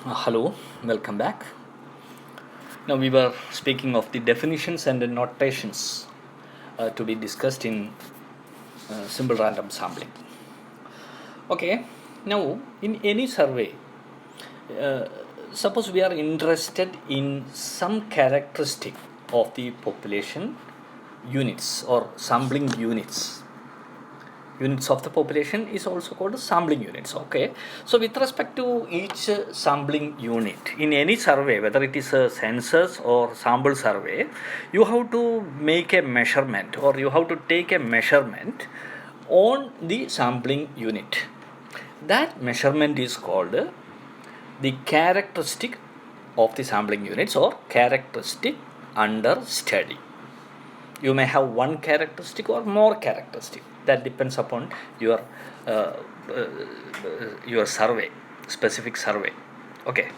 Hello, welcome back. Now we were speaking of the definitions and the notations to be discussed in simple random sampling. Okay, now in any survey, uh, suppose we are interested in some characteristic of the population units or sampling units of the population is also called sampling units. Okay, so with respect to each sampling unit in any survey, whether it is a census or sample survey, you have to make a measurement or you have to take a measurement on the sampling unit. That measurement is called the characteristic of the sampling units or characteristic under study. You may have one characteristic or more characteristic, that depends upon your uh, uh, your survey, specific survey. Okay,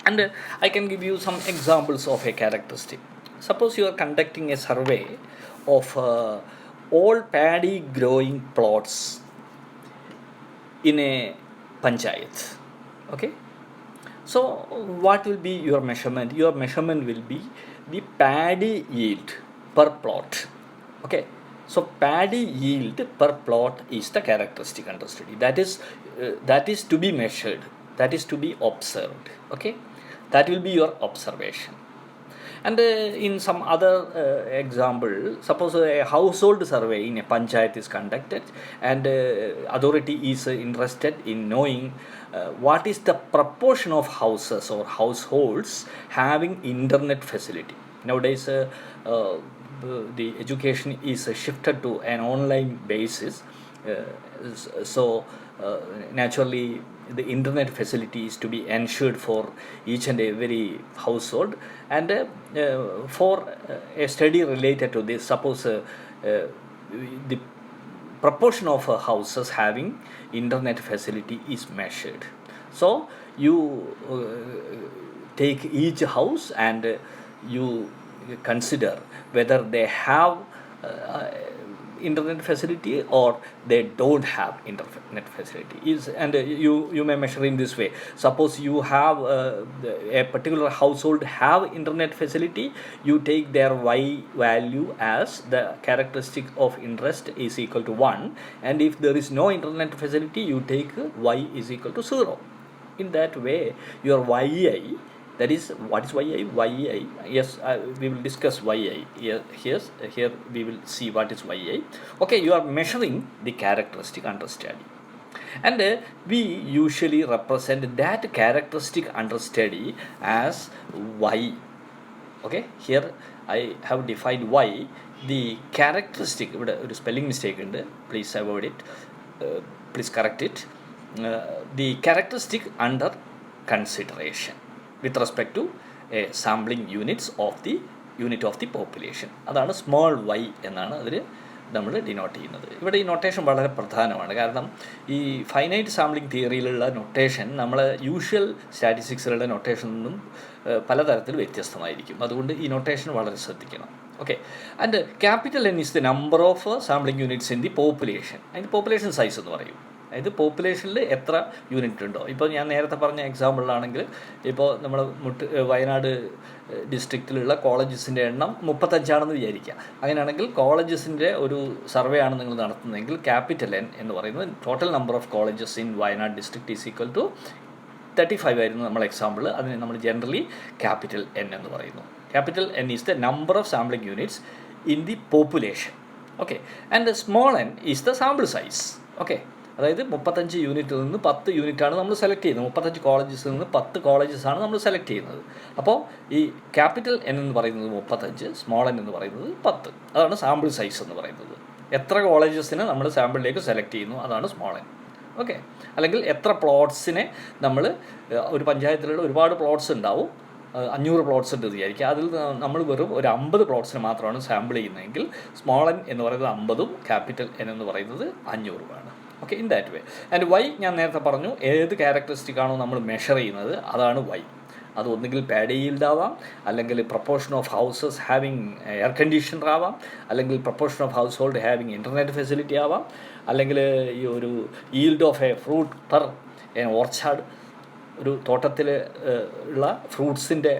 and I can give you some examples of a characteristic. Suppose you are conducting a survey of all paddy growing plots in a panchayat. Okay, so what will be your measurement? Your measurement will be the paddy yield per plot. Okay, so paddy yield per plot is the characteristic under study. That is to be measured, that is to be observed. Okay, that will be your observation. And in some other example, suppose a household survey in a panchayat is conducted, and authority is interested in knowing what is the proportion of houses or households having internet facility. Nowadays, the education is shifted to an online basis, so naturally the internet facility is to be ensured for each and every household. And for a study related to this, suppose the proportion of houses having internet facility is measured. So you take each house and you consider whether they have uh, internet facility or they don't have internet facility is. And you may measure in this way. Suppose you have a particular household have internet facility, you take their y value as the characteristic of interest is equal to 1, and if there is no internet facility, you take y is equal to 0. In that way, your yi, that is, what is yi? Yes, we will discuss yi here we will see what is yi. Okay, you are measuring the characteristic under study, and we usually represent that characteristic under study as y. Okay, here I have defined y. The characteristic, ഒരു spelling mistake ഉണ്ട്, please avoid it, please correct it. The characteristic under consideration with respect to sampling units of the unit of the population, അതാണ് small Y എന്നാണ് അതിൽ നമ്മൾ denote ചെയ്യുന്നത്. ഇവിടെ ഈ notation വളരെ പ്രധാനമാണ്. കാരണം ഈ ഫൈനൈറ്റ് സാമ്പിളിംഗ് തിയറിയിലുള്ള നൊട്ടേഷൻ നമ്മൾ യൂഷ്വൽ സ്റ്റാറ്റിസ്റ്റിക്സിലുള്ള നൊട്ടേഷനിൽ നിന്നും പലതരത്തിൽ വ്യത്യസ്തമായിരിക്കും. അതുകൊണ്ട് ഈ നൊട്ടേഷൻ വളരെ ശ്രദ്ധിക്കണം. Okay, and capital N is the number of sampling units in the population. അതിൻ്റെ പോപ്പുലേഷൻ സൈസ് എന്ന് പറയും. അതായത് പോപ്പുലേഷനിൽ എത്ര യൂണിറ്റ് ഉണ്ടോ. ഇപ്പോൾ ഞാൻ നേരത്തെ പറഞ്ഞ എക്സാമ്പിളിലാണെങ്കിൽ, ഇപ്പോൾ നമ്മൾ വയനാട് ഡിസ്ട്രിക്റ്റിലുള്ള കോളേജസിൻ്റെ എണ്ണം 35 വിചാരിക്കുക. അങ്ങനെയാണെങ്കിൽ കോളേജസിൻ്റെ ഒരു സർവേ ആണ് നിങ്ങൾ നടത്തുന്നതെങ്കിൽ ക്യാപിറ്റൽ എൻ എന്ന് പറയുന്നത് total number of colleges in Wayanad district is equal to 35 ആയിരുന്നു നമ്മൾ എക്സാമ്പിൾ. അതിന് നമ്മൾ ജനറലി ക്യാപിറ്റൽ എൻ എന്ന് പറയുന്നു. Capital N is the number of sampling units in the population. Okay, and small N is the sample size. Okay, അതായത് 35 യൂണിറ്റിൽ നിന്ന് 10 യൂണിറ്റാണ് നമ്മൾ സെലക്ട് ചെയ്യുന്നത്. 35 കോളേജസിൽ നിന്ന് 10 കോളേജസാണ് നമ്മൾ സെലക്ട് ചെയ്യുന്നത്. അപ്പോൾ ഈ ക്യാപിറ്റൽ എൻ എന്ന് പറയുന്നത് 35, സ്മോൾ എൻ എന്ന് പറയുന്നത് 10. അതാണ് സാമ്പിൾ സൈസ് എന്ന് പറയുന്നത്. എത്ര കോളേജസിനെ നമ്മൾ സാമ്പിളിലേക്ക് സെലക്ട് ചെയ്യുന്നു, അതാണ് സ്മോൾ എൻ. ഓക്കെ, അല്ലെങ്കിൽ എത്ര പ്ലോട്ട്സിനെ നമ്മൾ, ഒരു പഞ്ചായത്തിലുള്ള ഒരുപാട് പ്ലോട്ട്സ് ഉണ്ടാവും, 500 പ്ലോട്ട്സ് ഉണ്ട് വിചാരിക്കുക. അതിൽ നമ്മൾ വെറും ഒരു 50 പ്ലോട്ട്സിന് മാത്രമാണ് സാമ്പിൾ ചെയ്യുന്നതെങ്കിൽ സ്മോൾ എൻ എന്ന് പറയുന്നത് 50ഉം ക്യാപിറ്റൽ എൻ എന്ന് പറയുന്നത് 500ഉമാണ്. Okay, in that way. And why ഞാൻ നേരത്തെ പറഞ്ഞു, ഏത് ക്യാരക്ടറിസ്റ്റിക് ആണോ നമ്മൾ മെഷർ ചെയ്യുന്നത് അതാണ് വൈ. അത് ഒന്നുകിൽ പാഡ് ഈൽഡ് ആവാം, അല്ലെങ്കിൽ proportion of houses having air conditioner ആവാം, അല്ലെങ്കിൽ proportion of house hold having internet facility ആവാം, അല്ലെങ്കിൽ ഈ ഒരു yield of A fruit per N orchard ഒരു തോട്ടത്തിൽ ഉള്ള ഫ്രൂട്ട്സിൻ്റെ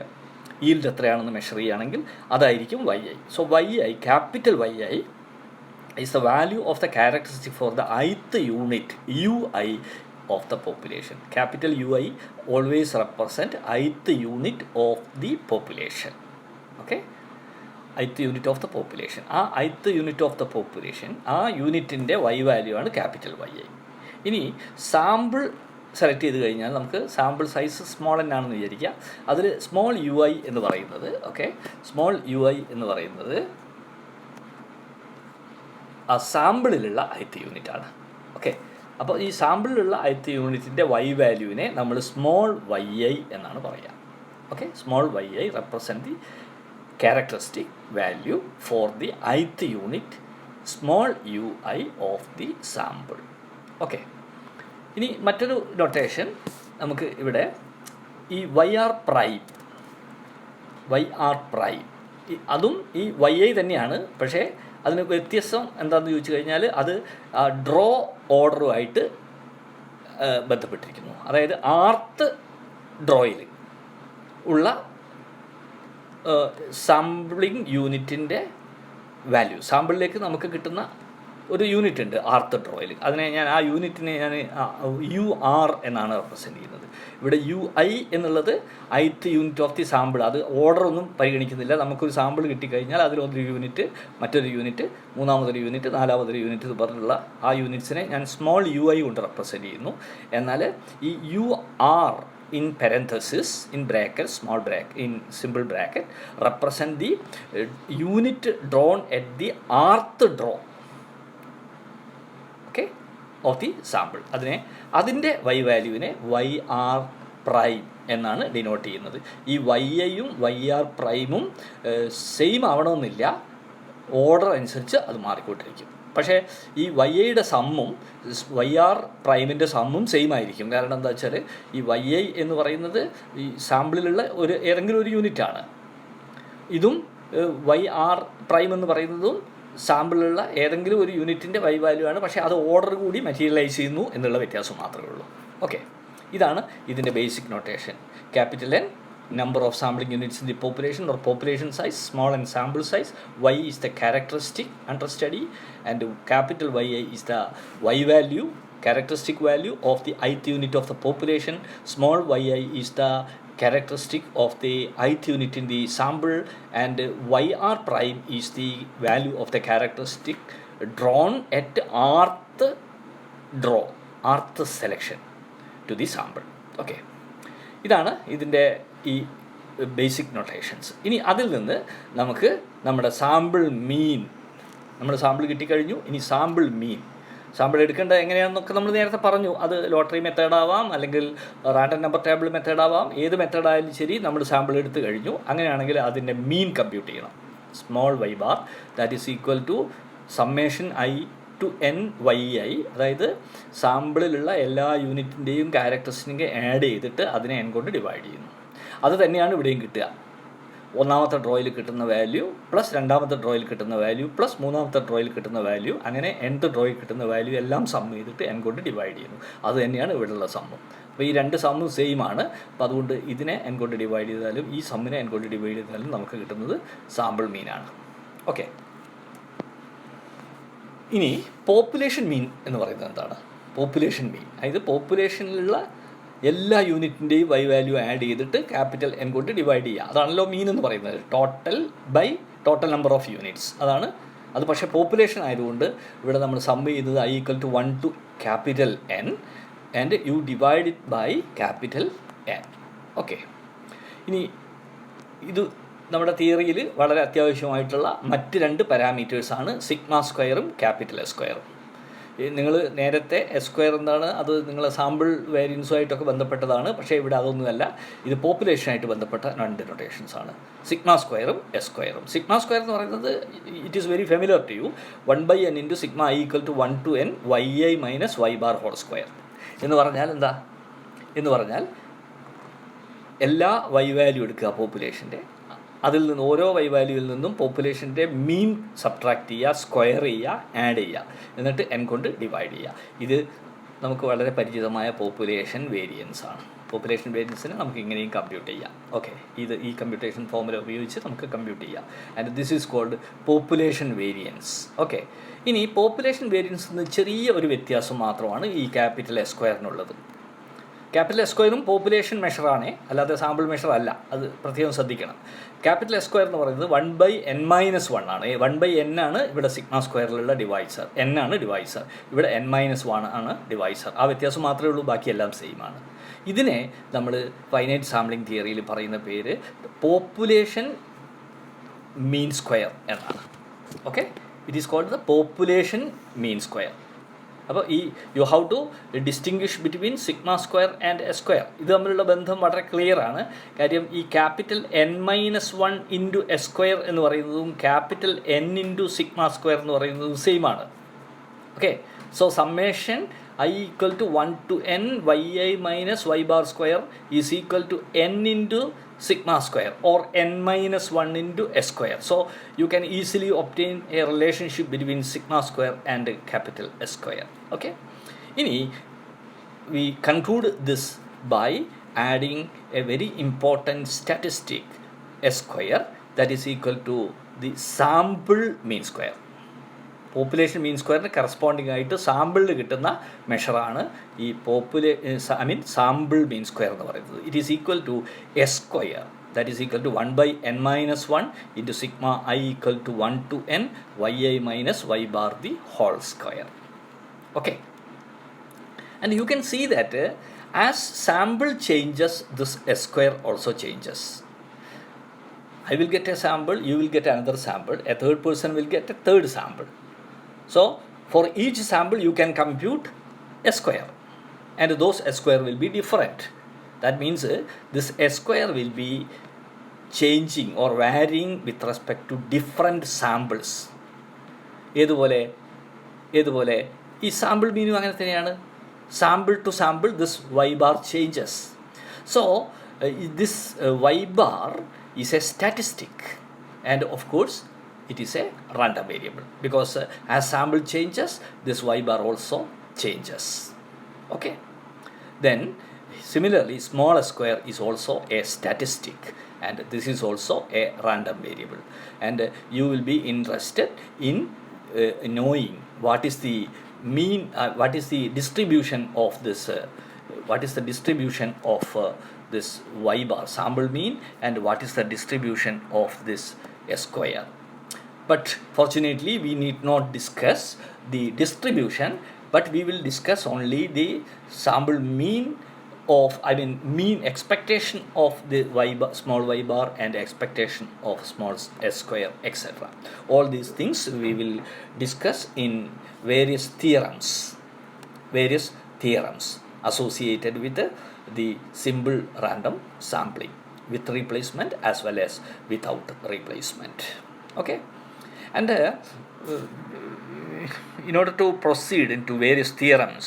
yield എത്രയാണെന്ന് മെഷർ ചെയ്യുകയാണെങ്കിൽ അതായിരിക്കും yi. So yi, capital yi is the value of the characteristic for the ith unit ui of the population. Capital UI always represent ith unit of the population. Okay, ith unit of the population. ആ ith unit of the population ആ യൂണിറ്റിൻ്റെ y value ആണ് capital yi. ഇനി sample select ചെയ്ത് കഴിഞ്ഞാൽ നമുക്ക് sample size small n ആണെന്ന് വിചാരിക്കുക. അതിൽ സ്മോൾ ui എന്ന് പറയുന്നത് സ്മോൾ ui എന്ന് പറയുന്നത് ആ സാമ്പിളിലുള്ള ith യൂണിറ്റാണ്. അപ്പോൾ ഈ സാമ്പിളിലുള്ള ith യൂണിറ്റിൻ്റെ y വാല്യൂവിനെ നമ്മൾ സ്മോൾ yi എന്നാണ് പറയുക. Small yi represent the characteristic value for the ith unit small ui of the sample. ഇനി മറ്റൊരു നൊട്ടേഷൻ നമുക്ക് ഇവിടെ ഈ YR പ്രൈം അതും ഈ yi തന്നെയാണ്. പക്ഷേ അതിന് വ്യത്യാസം എന്താണെന്ന് ചോദിച്ചു കഴിഞ്ഞാൽ അത് ഡ്രോ ഓർഡറുമായിട്ട് ബന്ധപ്പെട്ടിരിക്കുന്നു. അതായത് ആർത്ത് ഡ്രോയിൽ ഉള്ള സാമ്പിളിംഗ് യൂണിറ്റിൻ്റെ വാല്യൂ, സാമ്പിളിലേക്ക് നമുക്ക് കിട്ടുന്ന ഒരു യൂണിറ്റ് ഉണ്ട് ആർത്ത് ഡ്രോയിൽ. അതിനെ ആ യൂണിറ്റിനെ ഞാൻ UR എന്നാണ് റെപ്രസെൻ്റ് ചെയ്യുന്നത്. ഇവിടെ UI എന്നുള്ളത് ith unit of the sample. അത് ഓർഡർ ഒന്നും പരിഗണിക്കുന്നില്ല. നമുക്കൊരു സാമ്പിൾ കിട്ടിക്കഴിഞ്ഞാൽ അതിലൊരു യൂണിറ്റ്, മറ്റൊരു യൂണിറ്റ്, മൂന്നാമതൊരു യൂണിറ്റ്, നാലാമതൊരു യൂണിറ്റ് എന്ന് പറഞ്ഞുള്ള ആ യൂണിറ്റ്സിനെ ഞാൻ സ്മോൾ UI കൊണ്ട് റെപ്രസെൻ്റ് ചെയ്യുന്നു. എന്നാൽ ഈ UR in parenthesis, in bracket, small bracket, in simple bracket, represent the unit drawn at the rth draw of the sample. അതിൻ്റെ y വാല്യൂവിനെ YR പ്രൈം എന്നാണ് ഡിനോട്ട് ചെയ്യുന്നത്. ഈ YIയും YR പ്രൈമും സെയിം ആവണമെന്നില്ല, ഓർഡർ അനുസരിച്ച് അത് മാറിക്കൊണ്ടിരിക്കും. പക്ഷേ ഈ YIയുടെ സമ്മും YR പ്രൈമിൻ്റെ സമ്മും സെയിം ആയിരിക്കും. കാരണം എന്താ വെച്ചാൽ ഈ YI എന്ന് പറയുന്നത് ഈ സാമ്പിളിലുള്ള ഏതെങ്കിലും ഒരു യൂണിറ്റാണ്. ഇതും YR പ്രൈം എന്ന് പറയുന്നതും സാമ്പിളിലുള്ള ഏതെങ്കിലും ഒരു യൂണിറ്റിൻ്റെ y വാല്യൂ ആണ്. പക്ഷേ അത് ഓർഡർ കൂടി മെറ്റീരിയലൈസ് ചെയ്യുന്നു എന്നുള്ള വ്യത്യാസം മാത്രമേ ഉള്ളൂ. ഇതാണ് ഇതിൻ്റെ basic notation. Capital N, number of sampling units in the population or population size, small n sample size. Y is the characteristic under study, and capital YI is the y value, characteristic value of the ith unit of the population. Small yi is the characteristic of the ith unit in the sample, and YR prime is the value of the characteristic drawn at rth selection to the sample. ഇതാണ് ഇതിൻ്റെ ഈ basic notations. ഇനി അതിൽ നിന്ന് നമുക്ക് നമ്മുടെ sample മീൻ, നമ്മുടെ sample കിട്ടിക്കഴിഞ്ഞു. ഇനി സാമ്പിൾ മീൻ, സാമ്പിൾ എടുക്കേണ്ടത് എങ്ങനെയാണെന്നൊക്കെ നമ്മൾ നേരത്തെ പറഞ്ഞു. അത് ലോട്ടറി മെത്തേഡാവാം, അല്ലെങ്കിൽ റാൻഡം നമ്പർ ടേബിൾ മെത്തേഡാവാം. ഏത് മെത്തേഡായാലും ശരി, നമ്മൾ സാമ്പിൾ എടുത്ത് കഴിഞ്ഞു. അങ്ങനെയാണെങ്കിൽ അതിൻ്റെ മീൻ കമ്പ്യൂട്ട് ചെയ്യണം. Small y bar that is equal to summation I to n yi, അതായത് സാമ്പിളിലുള്ള എല്ലാ യൂണിറ്റിൻ്റെയും ക്യാരക്ടറിസ്റ്റിനെ ആഡ് ചെയ്തിട്ട് അതിനെ n കൊണ്ട് ഡിവൈഡ് ചെയ്യുന്നു. അത് തന്നെയാണ് ഇവിടെയും കിട്ടുക. ഒന്നാമത്തെ ഡ്രോയിൽ കിട്ടുന്ന വാല്യൂ പ്ലസ് രണ്ടാമത്തെ ഡ്രോയിൽ കിട്ടുന്ന വാല്യൂ പ്ലസ് മൂന്നാമത്തെ ഡ്രോയിൽ കിട്ടുന്ന വാല്യൂ, അങ്ങനെ nth ഡ്രോയിൽ കിട്ടുന്ന വാല്യൂ എല്ലാം സം ചെയ്തിട്ട് n കൊണ്ട് ഡിവൈഡ് ചെയ്യുന്നു. അത് തന്നെയാണ് ഇവിടെയുള്ള സമ്മും. അപ്പോൾ ഈ രണ്ട് സമ്മും സെയിം ആണ്. അപ്പോൾ അതുകൊണ്ട് ഇതിനെ n കൊണ്ട് ഡിവൈഡ് ചെയ്താലും ഈ സമ്മിനെ n കൊണ്ട് ഡിവൈഡ് ചെയ്താലും നമുക്ക് കിട്ടുന്നത് സാമ്പിൾ മീനാണ്. ഇനി പോപ്പുലേഷൻ മീൻ എന്ന് പറയുന്നത് എന്താണ്? പോപ്പുലേഷൻ മീൻ അതായത് പോപ്പുലേഷനിലുള്ള എല്ലാ യൂണിറ്റിൻ്റെയും y വാല്യൂ ആഡ് ചെയ്തിട്ട് ക്യാപിറ്റൽ N കൊണ്ട് ഡിവൈഡ് ചെയ്യുക. അതാണല്ലോ മീൻ എന്ന് പറയുന്നത്. ടോട്ടൽ നമ്പർ ഓഫ് യൂണിറ്റ്സ് അതാണ്. അത് പക്ഷേ പോപ്പുലേഷൻ ആയതുകൊണ്ട് ഇവിടെ നമ്മൾ സം ചെയ്യുന്നത് I equal to 1 to capital N and you divide it by capital N. ഇനി ഇത് നമ്മുടെ തിയറിയിൽ വളരെ അത്യാവശ്യമായിട്ടുള്ള മറ്റ് രണ്ട് പാരാമീറ്റേഴ്സാണ് സിഗ്മ സ്ക്വയറും ക്യാപിറ്റൽ എസ് സ്ക്വയറും. നിങ്ങൾ നേരത്തെ എസ് സ്ക്വയർ എന്താണ്, അത് നിങ്ങളെ സാമ്പിൾ വേരിയൻസുമായിട്ടൊക്കെ ബന്ധപ്പെട്ടതാണ്. പക്ഷേ ഇവിടെ അതൊന്നുമല്ല, ഇത് പോപ്പുലേഷനായിട്ട് ബന്ധപ്പെട്ട രണ്ട് നൊട്ടേഷൻസാണ്, സിഗ്മ സ്ക്വയറും എസ് സ്ക്വയറും. സിഗ്മ സ്ക്വയർ എന്ന് പറയുന്നത് it is very familiar to you. 1/n into sigma I equal to 1 to n yi minus y bar whole square എന്ന് പറഞ്ഞാൽ എന്താ? എന്ന് പറഞ്ഞാൽ എല്ലാ y വാല്യൂ എടുക്കുക പോപ്പുലേഷൻ്റെ, അതിൽ നിന്ന് ഓരോ y വാല്യൂവിൽ നിന്നും പോപ്പുലേഷൻ്റെ മീൻ സബ്ട്രാക്ട് ചെയ്യുക, സ്ക്വയർ ചെയ്യുക, ആഡ് ചെയ്യുക, എന്നിട്ട് n കൊണ്ട് ഡിവൈഡ് ചെയ്യുക. ഇത് നമുക്ക് വളരെ പരിചിതമായ പോപ്പുലേഷൻ വേരിയൻസ് ആണ്. പോപ്പുലേഷൻ വേരിയൻസിനെ നമുക്ക് ഇങ്ങനെയും കമ്പ്യൂട്ട് ചെയ്യാം. ഓക്കെ, ഈ കമ്പ്യൂട്ടേഷൻ ഫോർമുല ഉപയോഗിച്ച് നമുക്ക് കമ്പ്യൂട്ട് ചെയ്യാം. And this is called population variance. Okay, ഇനി പോപ്പുലേഷൻ വേരിയൻസിന് ചെറിയ ഒരു വ്യത്യാസം മാത്രമാണ് ഈ ക്യാപിറ്റൽ എസ് സ്ക്വയറിനുള്ളത്. ക്യാപിറ്റൽ എസ് സ്ക്വയറും പോപ്പുലേഷൻ മെഷറാണേ, അല്ലാതെ സാമ്പിൾ മെഷർ അല്ല. അത് പ്രത്യേകം ശ്രദ്ധിക്കണം. ക്യാപിറ്റൽ എസ് സ്ക്വയർ എന്ന് പറയുന്നത് 1/n-1 ആണ്. 1/n ആണ് ഇവിടെ സിഗ്മ സ്ക്വയറിലുള്ള ഡിവൈസർ, n ആണ് ഡിവൈസർ, ഇവിടെ n-1 ആണ് ഡിവൈസർ. ആ വ്യത്യാസം മാത്രമേ ഉള്ളൂ, ബാക്കിയെല്ലാം സെയിം ആണ്. ഇതിനെ നമ്മൾ ഫൈനൈറ്റ് സാമ്പിളിംഗ് തിയറിയിൽ പറയുന്ന പേര് പോപ്പുലേഷൻ മീൻ സ്ക്വയർ എന്നാണ്. Okay, it is called the population mean square. അപ്പോൾ you how to distinguish between sigma square and S square. ഇത് തമ്മിലുള്ള ബന്ധം വളരെ ക്ലിയർ ആണ്. കാര്യം ഈ capital n-1 into S square എന്ന് പറയുന്നതും capital n into sigma square എന്ന് പറയുന്നതും സെയിം ആണ്. Okay, so summation I equal to 1 to n yi minus y bar square is equal to n into sigma square or n-1 into s square. So you can easily obtain a relationship between sigma square and capital S square. Okay, ini we conclude this by adding a very important statistic S square that is equal to the sample mean square. Population mean സ്ക്വയറിന് corresponding ആയിട്ട് സാമ്പിളിൽ കിട്ടുന്ന മെഷറാണ് ഈ sample മീൻ square എന്ന് പറയുന്നത്. It is equal to S square, that is equal to 1/n-1 into sigma I equal to 1 to n yi minus y bar the whole square. Okay, and you can see that as sample changes, this S square also changes. I will get a sample, you will get another sample, a third person will get a third sample. So for each sample you can compute S square, and those S square will be different. That means this S square will be changing or varying with respect to different samples. ഏതുപോലെ ഈ sample മീനും അങ്ങനെ തന്നെയാണ്. Sample to sample this y bar changes. So this y bar is a statistic, and of course it is a random variable, because as sample changes this y bar also changes. Okay, then similarly small square is also a statistic, and this is also a random variable, and you will be interested in knowing what is the mean, what is the distribution of this this y bar sample mean, and what is the distribution of this S square. But fortunately we need not discuss the distribution, but we will discuss only the sample mean mean expectation of the small y bar and expectation of small S square, etc. All these things we will discuss in various theorems associated with the simple random sampling, with replacement as well as without replacement. Okay, and in order to proceed into various theorems,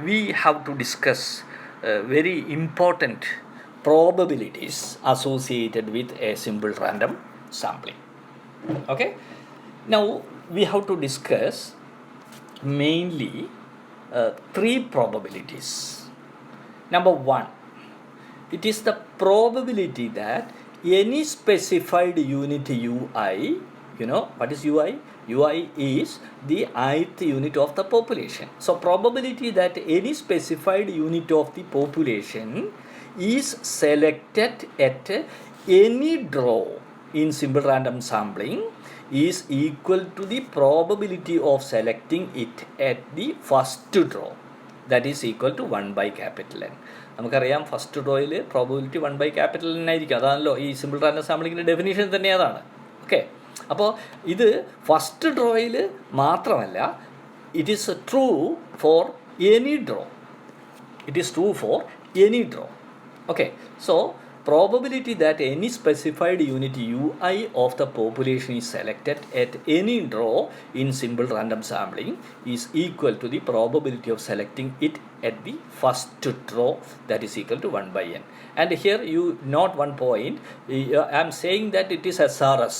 we have to discuss very important probabilities associated with a simple random sampling. Okay, now we have to discuss mainly 3 probabilities. Number 1, it is the probability that any specified unit ui, you know what is ui? Ui is the ith unit of the population. So probability that any specified unit of the population is selected at any draw in simple random sampling is equal to the probability of selecting it at the first draw, that is equal to 1/N. നമുക്കറിയാം first ഡ്രോയിൽ probability 1/N ആയിരിക്കും. അതാണല്ലോ ഈ simple random സാമ്പിളിങ്ങിൻ്റെ definition തന്നെ അതാണ്. Okay, അപ്പോൾ ഇത് first ഡ്രോയിൽ മാത്രമല്ല, it is true for any draw. Okay, so probability that any specified unit ui of the population is selected at any draw in simple random sampling is equal to the probability of selecting it at the first draw, that is equal to 1/N. And here you note one point, I am saying that it is SRS.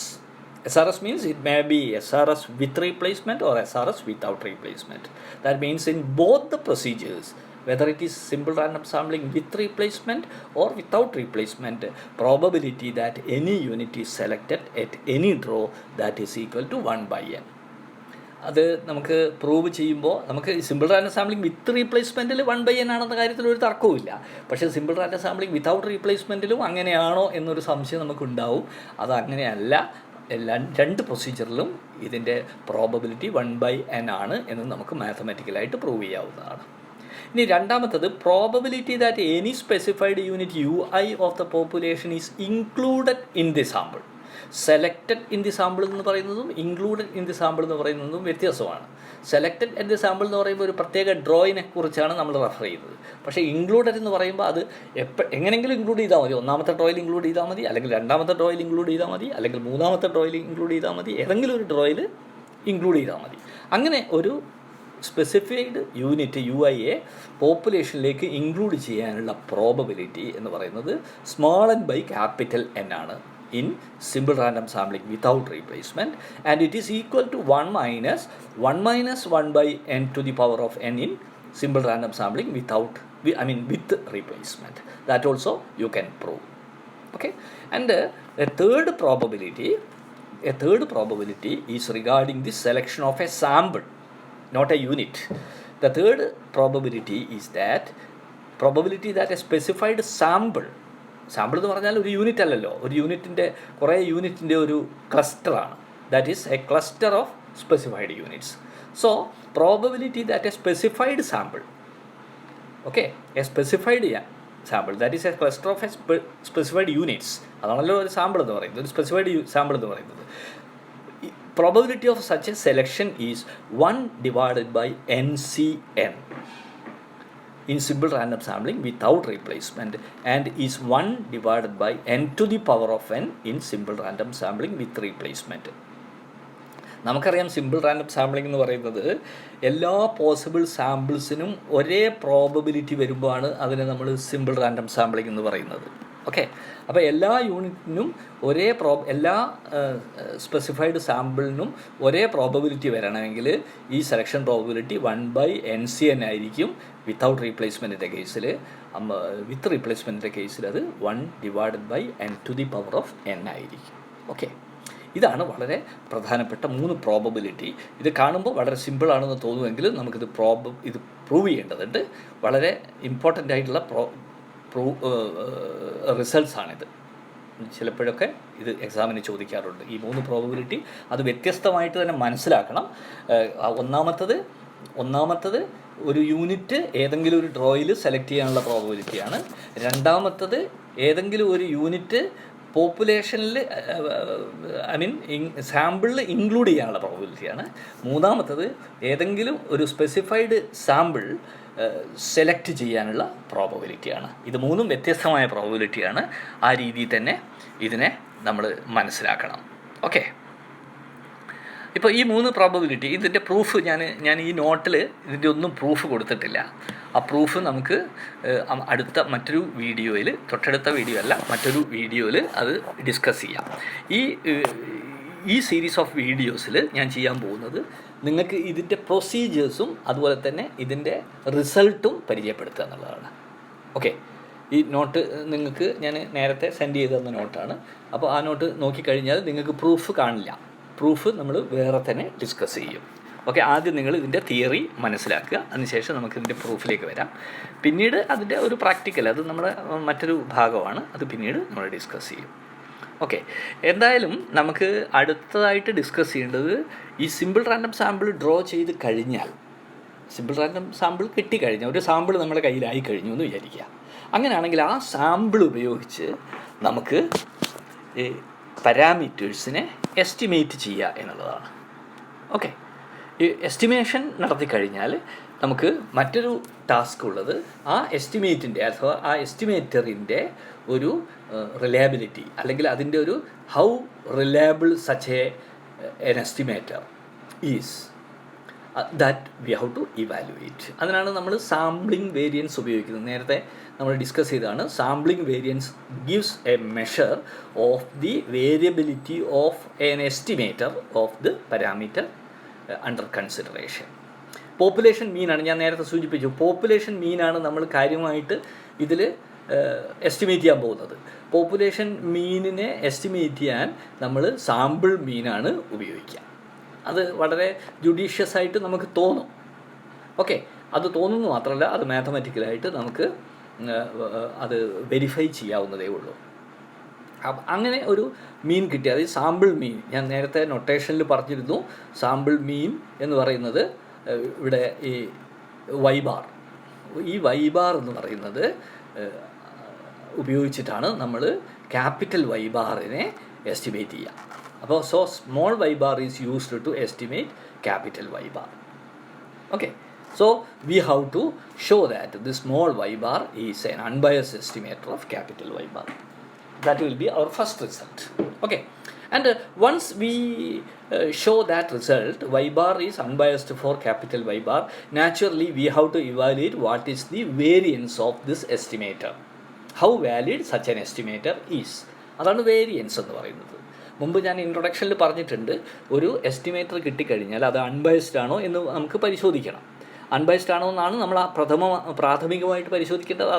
SRS means it may be SRS with replacement or SRS without replacement. That means in both the procedures, whether it is simple random sampling with replacement or without replacement, probability that any unit is selected at any draw, that is equal to 1 by n. അത് നമുക്ക് prove ചെയ്യുമ്പോൾ നമുക്ക് simple random sampling with റീപ്ലേസ്മെൻറ്റിൽ 1 by n ആണെന്ന കാര്യത്തിൽ ഒരു തർക്കവുമില്ല. പക്ഷേ സിമ്പിൾ റാൻഡം സാമ്പിളിംഗ് വിത്തൗട്ട് റീപ്ലേസ്മെൻറ്റിലും അങ്ങനെയാണോ എന്നൊരു സംശയം നമുക്കുണ്ടാവും. അത് അങ്ങനെയല്ല. രണ്ട് പ്രൊസീജിയറിലും ഇതിൻ്റെ പ്രോബബിലിറ്റി 1 by n ആണ് എന്ന് നമുക്ക് മാത്തമാറ്റിക്കലായിട്ട് പ്രൂവ് ചെയ്യാവുന്നതാണ്. ഇനി രണ്ടാമത്തത്, probability that any specified unit UI of the population is included in the sample. Selected in the sample എന്ന് പറയുന്നതും ഇൻക്ലൂഡഡ് ഇൻ ദി സാമ്പിൾ എന്ന് പറയുന്നതും വ്യത്യാസമാണ്. സെലക്റ്റഡ് ഇൻ ദി സാമ്പിൾ എന്ന് പറയുമ്പോൾ ഒരു പ്രത്യേക ഡ്രോയിനെ കുറിച്ചാണ് നമ്മൾ റെഫർ ചെയ്യുന്നത്. പക്ഷേ ഇൻക്ലൂഡഡ് എന്ന് പറയുമ്പോൾ അത് എങ്ങനെയെങ്കിലും ഇൻക്ലൂഡ് ചെയ്താൽ മതി. ഒന്നാമത്തെ ഡ്രോയിൽ ഇൻക്ലൂഡ് ചെയ്താൽ മതി, അല്ലെങ്കിൽ രണ്ടാമത്തെ ഡ്രോയിൽ ഇൻക്ലൂഡ് ചെയ്താൽ മതി, അല്ലെങ്കിൽ മൂന്നാമത്തെ ഡ്രോയിൽ ഇൻക്ലൂഡ് ചെയ്താൽ മതി, ഏതെങ്കിലും ഒരു ഡ്രോയിൽ ഇൻക്ലൂഡ് ചെയ്താൽ മതി. അങ്ങനെ ഒരു സ്പെസിഫൈഡ് യൂണിറ്റ് UIയെ പോപ്പുലേഷനിലേക്ക് ഇൻക്ലൂഡ് ചെയ്യാനുള്ള പ്രോബബിലിറ്റി എന്ന് പറയുന്നത് n ആണ് in simple random sampling without replacement, and it is equal to 1 minus 1 by n to the power of n in simple random sampling with replacement. That also you can prove. Okay, and a third probability is regarding the selection of a sample, not a unit. The third probability is that a specified sample എന്ന് പറഞ്ഞാൽ ഒരു unit അല്ലല്ലോ, ഒരു യൂണിറ്റിൻ്റെ കുറേ യൂണിറ്റിൻ്റെ ഒരു ക്ലസ്റ്ററാണ്. That is a cluster of specified units. So probability that a specified sample, okay, a specified sample that is a cluster of a specified units, അതാണല്ലോ ഒരു സാമ്പിൾ എന്ന് പറയുന്നത്, ഒരു സ്പെസിഫൈഡ് സാമ്പിൾ എന്ന് പറയുന്നത്. Probability of such a selection is 1 divided by NCN in simple random sampling without replacement, and is 1 divided by n to the power of n in simple random sampling with replacement. നമുക്കറിയാം simple random sampling എന്ന് പറയുന്നത് എല്ലാ possible സാമ്പിൾസിനും ഒരേ probability വരുമ്പോഴാണ് അതിനെ നമ്മൾ simple random sampling എന്ന് പറയുന്നത്. ഓക്കെ, അപ്പോൾ എല്ലാ യൂണിറ്റിനും എല്ലാ സ്പെസിഫൈഡ് സാമ്പിളിനും ഒരേ പ്രോബബിലിറ്റി വരണമെങ്കിൽ ഈ സെലക്ഷൻ പ്രോബബിലിറ്റി 1 by NCN ആയിരിക്കും. വിത്തൗട്ട് റീപ്ലേസ്മെൻറ്റിൻ്റെ കേസിൽ, വിത്ത് റീപ്ലേസ്മെൻറ്റിൻ്റെ കേസിൽ അത് 1 divided by n to the power of n ആയിരിക്കും. ഓക്കെ, ഇതാണ് വളരെ പ്രധാനപ്പെട്ട 3 പ്രോബബിലിറ്റി. ഇത് കാണുമ്പോൾ വളരെ സിമ്പിളാണെന്ന് തോന്നുമെങ്കിലും നമുക്കിത് ഇത് പ്രൂവ് ചെയ്യേണ്ടതുണ്ട്. വളരെ ഇമ്പോർട്ടൻ്റ് ആയിട്ടുള്ള റിസൾട്ട്സാണിത്. ചിലപ്പോഴൊക്കെ ഇത് എക്സാമിന് ചോദിക്കാറുണ്ട്. ഈ 3 പ്രോബബിലിറ്റി അത് വ്യത്യസ്തമായിട്ട് തന്നെ മനസ്സിലാക്കണം. ഒന്നാമത്തത് ഒരു യൂണിറ്റ് ഏതെങ്കിലും ഒരു ഡ്രോയിൽ സെലക്ട് ചെയ്യാനുള്ള പ്രോബബിലിറ്റിയാണ്. രണ്ടാമത്തത് ഏതെങ്കിലും ഒരു യൂണിറ്റ് പോപ്പുലേഷനിൽ സാമ്പിളിൽ ഇൻക്ലൂഡ് ചെയ്യാനുള്ള പ്രോബബിലിറ്റിയാണ്. മൂന്നാമത്തത് ഏതെങ്കിലും ഒരു സ്പെസിഫൈഡ് സാമ്പിൾ സെലക്ട് ചെയ്യാനുള്ള പ്രോബബിലിറ്റിയാണ്. ഇത് 3 വ്യത്യസ്തമായ പ്രോബബിലിറ്റിയാണ്. ആ രീതിയിൽ തന്നെ ഇതിനെ നമ്മൾ മനസ്സിലാക്കണം. ഓക്കെ, ഇപ്പോൾ ഈ 3 പ്രോബബിലിറ്റി, ഇതിൻ്റെ പ്രൂഫ് ഞാൻ ഈ നോട്ടിൽ ഇതിൻ്റെ ഒന്നും പ്രൂഫ് കൊടുത്തിട്ടില്ല. ആ പ്രൂഫ് നമുക്ക് മറ്റൊരു വീഡിയോയിൽ, തൊട്ടടുത്ത വീഡിയോ അല്ല, മറ്റൊരു വീഡിയോയിൽ അത് ഡിസ്കസ് ചെയ്യാം. ഈ സീരീസ് ഓഫ് വീഡിയോസിൽ ഞാൻ ചെയ്യാൻ പോകുന്നത് നിങ്ങൾക്ക് ഇതിൻ്റെ പ്രൊസീജിയേഴ്സും അതുപോലെ തന്നെ ഇതിൻ്റെ റിസൾട്ടും പരിചയപ്പെടുത്തുക എന്നുള്ളതാണ്. ഓക്കെ, ഈ നോട്ട് നിങ്ങൾക്ക് ഞാൻ നേരത്തെ സെൻഡ് ചെയ്ത് തന്ന നോട്ടാണ്. അപ്പോൾ ആ നോട്ട് നോക്കിക്കഴിഞ്ഞാൽ നിങ്ങൾക്ക് പ്രൂഫ് കാണില്ല. പ്രൂഫ് നമ്മൾ വേറെ തന്നെ ഡിസ്കസ് ചെയ്യും. ഓക്കെ, ആദ്യം നിങ്ങൾ ഇതിൻ്റെ തിയറി മനസ്സിലാക്കുക, അതിനുശേഷം നമുക്കിതിൻ്റെ പ്രൂഫിലേക്ക് വരാം. പിന്നീട് അതിൻ്റെ ഒരു പ്രാക്ടിക്കൽ, അത് നമ്മുടെ മറ്റൊരു ഭാഗമാണ്, അത് പിന്നീട് നമ്മൾ ഡിസ്കസ് ചെയ്യും. ഓക്കെ, എന്തായാലും നമുക്ക് അടുത്തതായിട്ട് ഡിസ്കസ് ചെയ്യേണ്ടത് ഈ സിമ്പിൾ റാൻഡം സാമ്പിൾ ഡ്രോ ചെയ്ത് കഴിഞ്ഞാൽ, സിമ്പിൾ റാൻഡം സാമ്പിൾ കിട്ടിക്കഴിഞ്ഞാൽ, ഒരു സാമ്പിൾ നമ്മുടെ കയ്യിലായി കഴിഞ്ഞു എന്ന് വിചാരിക്കുക. അങ്ങനെയാണെങ്കിൽ ആ സാമ്പിൾ ഉപയോഗിച്ച് നമുക്ക് പാരാമീറ്റേഴ്സിനെ എസ്റ്റിമേറ്റ് ചെയ്യുക എന്നുള്ളതാണ്. ഓക്കെ, ഈ എസ്റ്റിമേഷൻ നടത്തിക്കഴിഞ്ഞാൽ നമുക്ക് മറ്റൊരു ടാസ്ക് ഉള്ളത് ആ എസ്റ്റിമേറ്റിൻ്റെ അഥവാ ആ എസ്റ്റിമേറ്ററിൻ്റെ ഒരു റിലയബിലിറ്റി, അല്ലെങ്കിൽ അതിൻ്റെ ഒരു how reliable such an estimator is, that we have to evaluate. അതിനാണ് നമ്മൾ സാമ്പിളിംഗ് വേരിയൻസ് ഉപയോഗിക്കുന്നത്. നേരത്തെ നമ്മൾ ഡിസ്കസ് ചെയ്തതാണ്. Sampling variance gives a measure of the variability of an estimator of the parameter under consideration. Population മീനാണ് ഞാൻ നേരത്തെ സൂചിപ്പിച്ചു. പോപ്പുലേഷൻ മീനാണ് നമ്മൾ കാര്യമായിട്ട് ഇതിൽ എസ്റ്റിമേറ്റ് ചെയ്യാൻ പോകുന്നത്. പോപ്പുലേഷൻ മീനിനെ എസ്റ്റിമേറ്റ് ചെയ്യാൻ നമ്മൾ സാമ്പിൾ മീനാണ് ഉപയോഗിക്കുക. അത് വളരെ ജുഡീഷ്യസ് ആയിട്ട് നമുക്ക് തോന്നും. ഓക്കെ, അത് തോന്നുന്നു മാത്രമല്ല, അത് മാത്തമാറ്റിക്കലായിട്ട് നമുക്ക് അത് വെരിഫൈ ചെയ്യാവുന്നതേ ഉള്ളൂ. അങ്ങനെ ഒരു മീൻ കിട്ടി, അത് സാമ്പിൾ മീൻ. ഞാൻ നേരത്തെ നൊട്ടേഷനിൽ പറഞ്ഞിരുന്നു, സാമ്പിൾ മീൻ എന്ന് പറയുന്നത് ഇവിടെ ഈ വൈബാർ, ഈ വൈബാർ എന്ന് പറയുന്നത് ഉപയോഗിച്ചിട്ടാണ് നമ്മൾ ക്യാപിറ്റൽ വൈബാറിനെ എസ്റ്റിമേറ്റ് ചെയ്യുക. അപ്പോൾ small Y bar is used to estimate capital Y bar. Okay, so we have to show that the small y bar is an unbiased estimator of capital Y bar. That will be our first result. Okay, and once we show that result, y bar is unbiased for capital Y bar, naturally we have to evaluate what is the variance of this estimator, how valid such an estimator is. അതാണ് variance എന്ന് പറയുന്നത്. മുമ്പ് ഞാൻ ഇൻട്രൊഡക്ഷനിൽ പറഞ്ഞിട്ടുണ്ട്, ഒരു estimator കിട്ടിക്കഴിഞ്ഞാൽ അത് unbiased ആണോ എന്ന് നമുക്ക് പരിശോധിക്കണം. അൺബയസ്ഡ് ആണോ എന്നാണ് നമ്മൾ പ്രാഥമികമായിട്ട് പരിശോധിക്കേണ്ടത്.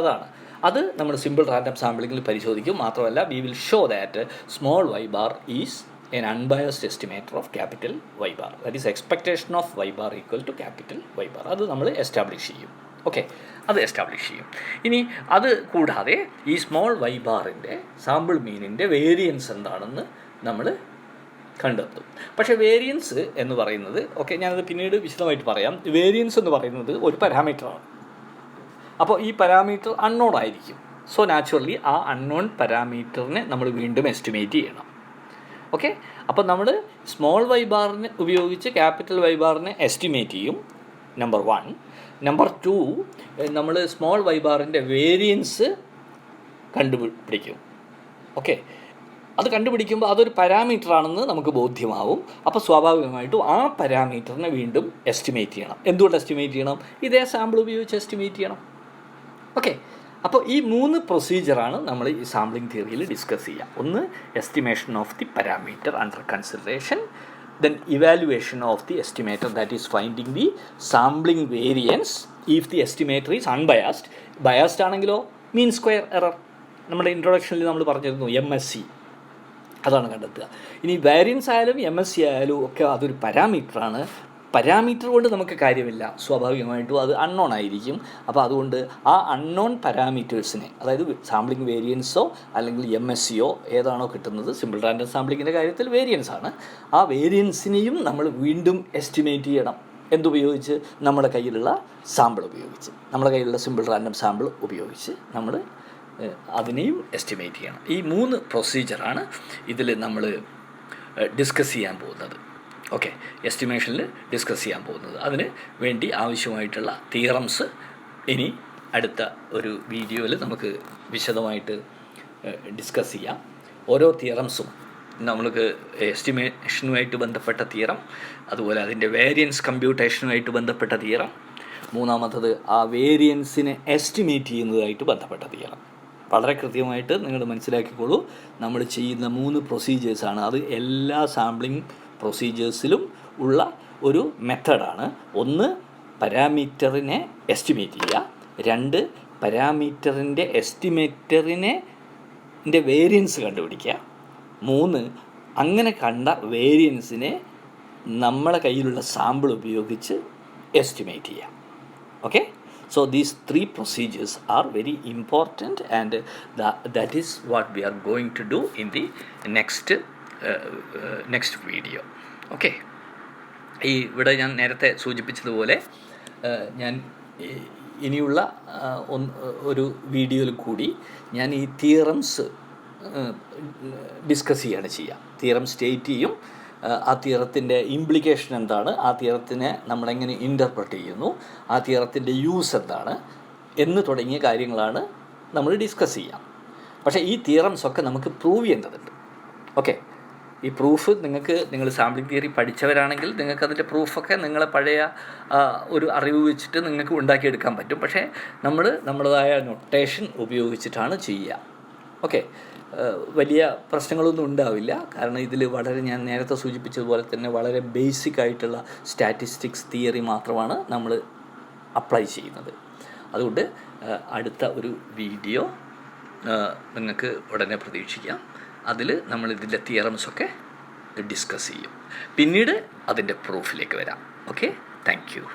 അത് നമ്മൾ സിമ്പിൾ റാൻഡം സാമ്പിളിങ്ങിൽ പരിശോധിക്കും. മാത്രമല്ല, we will show that small Y bar is an unbiased estimator of capital Y bar. That is expectation of Y bar equal to capital Y bar. അത് നമ്മൾ എസ്റ്റാബ്ലിഷ് ചെയ്യും. ഓക്കെ, അത് എസ്റ്റാബ്ലിഷ് ചെയ്യും. ഇനി അത് കൂടാതെ ഈ സ്മോൾ വൈ ബാറിൻ്റെ സാമ്പിൾ മീനിൻ്റെ വേരിയൻസ് എന്താണെന്ന് നമ്മൾ കണ്ടെത്തും. പക്ഷേ വേരിയൻസ് എന്ന് പറയുന്നത്, ഓക്കെ, ഞാനത് പിന്നീട് വിശദമായിട്ട് പറയാം. വേരിയൻസ് എന്ന് പറയുന്നത് ഒരു പാരാമീറ്ററാണ്. അപ്പോൾ ഈ പാരാമീറ്റർ അൺനോൺ ആയിരിക്കും. സോ നാച്ചുറലി ആ അൺനോൺ പാരാമീറ്ററിനെ നമ്മൾ വീണ്ടും എസ്റ്റിമേറ്റ് ചെയ്യണം. ഓക്കെ, അപ്പോൾ നമ്മൾ സ്മോൾ വൈ ബാറിനെ ഉപയോഗിച്ച് ക്യാപിറ്റൽ വൈ ബാറിനെ എസ്റ്റിമേറ്റ് ചെയ്യും, നമ്പർ 1. നമ്പർ 2, നമ്മൾ സ്മോൾ വൈ ബാറിൻ്റെ വേരിയൻസ് കണ്ടുപിടിക്കും. ഓക്കെ, അത് കണ്ടുപിടിക്കുമ്പോൾ അതൊരു പാരാമീറ്ററാണെന്ന് നമുക്ക് ബോധ്യമാവും. അപ്പോൾ സ്വാഭാവികമായിട്ടും ആ പാരാമീറ്ററിനെ വീണ്ടും എസ്റ്റിമേറ്റ് ചെയ്യണം. എന്തുകൊണ്ട് എസ്റ്റിമേറ്റ് ചെയ്യണം? ഇതേ സാമ്പിൾ ഉപയോഗിച്ച് എസ്റ്റിമേറ്റ് ചെയ്യണം. ഓക്കെ, അപ്പോൾ ഈ 3 പ്രൊസീജിയറാണ് നമ്മൾ ഈ സാമ്പിളിംഗ് തിയറിയിൽ ഡിസ്കസ് ചെയ്യുക. ഒന്ന്, estimation of the parameter under consideration, then evaluation of the estimator, that is finding the sampling variance if the estimator is unbiased. Biased ആണെങ്കിലോ മീൻ സ്ക്വയർ എറർ, നമ്മുടെ ഇൻട്രൊഡക്ഷനിൽ നമ്മൾ പറഞ്ഞിരുന്നു, MSE, അതാണ് കണ്ടെത്തുക. ഇനി വേരിയൻസ് ആയാലും MSE ആയാലും ഒക്കെ അതൊരു പാരാമീറ്ററാണ്. പാരാമീറ്റർ കൊണ്ട് നമുക്ക് കാര്യമില്ല, സ്വാഭാവികമായിട്ടും അത് അൺനോൺ ആയിരിക്കും. അപ്പോൾ അതുകൊണ്ട് ആ അൺനോൺ പാരാമീറ്റേഴ്സിനെ, അതായത് സാമ്പിളിംഗ് വേരിയൻസോ അല്ലെങ്കിൽ MSEയോ ഏതാണോ കിട്ടുന്നത്, സിമ്പിൾ റാൻഡം സാമ്പിളിങ്ങിൻ്റെ കാര്യത്തിൽ വേരിയൻസ് ആണ്, ആ വേരിയൻസിനെയും നമ്മൾ വീണ്ടും എസ്റ്റിമേറ്റ് ചെയ്യണം. എന്തുപയോഗിച്ച്? നമ്മുടെ കയ്യിലുള്ള സാമ്പിൾ ഉപയോഗിച്ച്, നമ്മുടെ കയ്യിലുള്ള സിമ്പിൾ റാൻഡം സാമ്പിൾ ഉപയോഗിച്ച് നമ്മൾ അതിനെയും എസ്റ്റിമേറ്റ് ചെയ്യണം. ഈ 3 പ്രൊസീജിയറാണ് ഇതിൽ നമ്മൾ ഡിസ്കസ് ചെയ്യാൻ പോകുന്നത്. ഓക്കെ, എസ്റ്റിമേഷനിൽ ഡിസ്കസ് ചെയ്യാൻ പോകുന്നത്. അതിന് വേണ്ടി ആവശ്യമായിട്ടുള്ള തിയറംസ് ഇനി അടുത്ത ഒരു വീഡിയോയിൽ നമുക്ക് വിശദമായിട്ട് ഡിസ്കസ് ചെയ്യാം. ഓരോ തിയറംസും നമുക്ക് എസ്റ്റിമേഷനുമായിട്ട് ബന്ധപ്പെട്ട തിയറം, അതുപോലെ അതിൻ്റെ വേരിയൻസ് കമ്പ്യൂട്ടേഷനുമായിട്ട് ബന്ധപ്പെട്ട തിയറം, മൂന്നാമത്തത് ആ വേരിയൻസിനെ എസ്റ്റിമേറ്റ് ചെയ്യുന്നതായിട്ട് ബന്ധപ്പെട്ട തിയറം. വളരെ കൃത്യമായിട്ട് നിങ്ങൾ മനസ്സിലാക്കിക്കോളൂ. നമ്മൾ ചെയ്യുന്ന 3 പ്രൊസീജിയേഴ്സാണ്. അത് എല്ലാ സാമ്പിളിംഗ് പ്രൊസീജിയേഴ്സിലും ഉള്ള ഒരു മെത്തഡാണ്. ഒന്ന്, പാരാമീറ്ററിനെ എസ്റ്റിമേറ്റ് ചെയ്യുക. 2, പാരാമീറ്ററിൻ്റെ എസ്റ്റിമേറ്ററിനെ വേരിയൻസ് കണ്ടുപിടിക്കുക. 3, അങ്ങനെ കണ്ട വേരിയൻസിനെ നമ്മളെ കയ്യിലുള്ള സാമ്പിൾ ഉപയോഗിച്ച് എസ്റ്റിമേറ്റ് ചെയ്യുക. Okay, so these 3 procedures are very important, and that is what we are going to do in the next video. Okay, ഇവിടെ ഞാൻ നേരത്തെ സൂചിപ്പിച്ചതുപോലെ ഞാൻ ഇനിയുള്ള ഒരു വീഡിയോയിൽ കൂടി ഞാൻ ഈ തിയറംസ് ഡിസ്കസ് ചെയ്യുക. തിയറം സ്റ്റേറ്റ് ചെയ്യും, ആ തിയറത്തിൻ്റെ ഇംപ്ലിക്കേഷൻ എന്താണ്, ആ തിയറത്തിനെ നമ്മളെങ്ങനെ ഇൻ്റർപ്രറ്റ് ചെയ്യുന്നു, ആ തിയറത്തിൻ്റെ യൂസ് എന്താണ് എന്ന് തുടങ്ങിയ കാര്യങ്ങളാണ് നമ്മൾ ഡിസ്കസ് ചെയ്യുക. പക്ഷേ ഈ തിയറംസൊക്കെ നമുക്ക് പ്രൂവ് ചെയ്യേണ്ടതുണ്ട്. ഓക്കെ, ഈ പ്രൂഫ് നിങ്ങൾ സാമ്പിളിംഗ് തിയറി പഠിച്ചവരാണെങ്കിൽ നിങ്ങൾക്ക് അതിൻ്റെ പ്രൂഫൊക്കെ നിങ്ങളെ പഴയ ഒരു അറിവ് വെച്ചിട്ട് നിങ്ങൾക്ക് ഉണ്ടാക്കിയെടുക്കാൻ പറ്റും. പക്ഷേ നമ്മൾ നമ്മുടേതായ നൊട്ടേഷൻ ഉപയോഗിച്ചിട്ടാണ് ചെയ്യുക. ഓക്കെ, വലിയ പ്രശ്നങ്ങളൊന്നും ഉണ്ടാവില്ല. കാരണം ഇതിൽ വളരെ, ഞാൻ നേരത്തെ സൂചിപ്പിച്ചതുപോലെ തന്നെ, വളരെ ബേസിക് ആയിട്ടുള്ള സ്റ്റാറ്റിസ്റ്റിക്സ് തിയറി മാത്രമാണ് നമ്മൾ അപ്ലൈ ചെയ്യുന്നത്. അതുകൊണ്ട് അടുത്ത ഒരു വീഡിയോ നിങ്ങൾക്ക് ഉടനെ പ്രതീക്ഷിക്കാം. അതിൽ നമ്മൾ ഇതിൻ്റെ തിയറംസൊക്കെ ഡിസ്കസ് ചെയ്യും. പിന്നീട് അതിൻ്റെ പ്രൂഫിലേക്ക് വരാം. Okay, thank you.